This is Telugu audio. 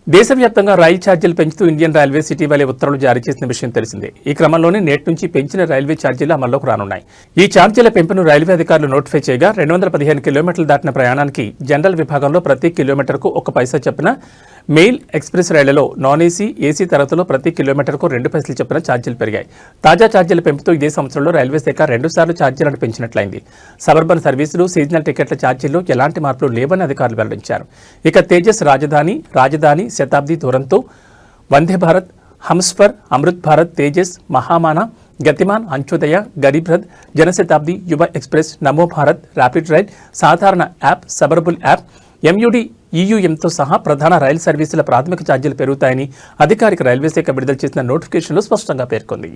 దేశవ్యాప్తంగా రైలు ఛార్జీలు పెంచుతూ ఇండియన్ రైల్వేస్ ఇటీవలే ఉత్తర్వులు జారీ చేసిన విషయం తెలిసిందే. ఈ క్రమంలోనే నేటి నుంచి పెంచిన రైల్వే ఛార్జీలు అమల్లోకి రానున్నాయి. ఈ ఛార్జీల పెంపును రైల్వే అధికారులు నోటిఫై చేయగా 215 కిలోమీటర్లు దాటిన ప్రయాణానికి జనరల్ విభాగంలో ప్రతి కిలోమీటర్కు 1 పైసా చొప్పున, మెయిల్ ఎక్స్ప్రెస్ రైళ్లలో నాన్ ఏసీ, ఏసీ తరగతిలో ప్రతి కిలోమీటర్కు 2 పైసలు చొప్పున ఛార్జీలు పెరిగాయి. తాజా ఛార్జీల పెంపుతో ఇదే సంవత్సరంలో రైల్వే శాఖ 2 సార్లు ఛార్జీలను పెంచినట్లయింది. సబర్బన్ సర్వీసులు, సీజనల్ టికెట్ల ఛార్జీల్లో ఎలాంటి మార్పులు లేవని అధికారులు వెల్లడించారు. ఇక తేజస్ రాజధాని, శతాబ్ది దూరంతో, వందే భారత్, హంసఫర్, అమృత్ భారత్, తేజస్, మహామానా, గతిమాన్, అంత్యోదయ, గరీబ్ రథ్, జనశతాబ్ది, యువ ఎక్స్ప్రెస్, నమో భారత్, ర్యాపిడ్ రైల్, సాధారణ యాప్, సబర్బుల్ యాప్, MUD, EUMతో సహా ప్రధాన రైలు సర్వీసుల ప్రాథమిక ఛార్జీలు పెరుగుతాయని అధికారిక రైల్వే శాఖ విడుదల చేసిన నోటిఫికేషన్లో స్పష్టంగా పేర్కొంది.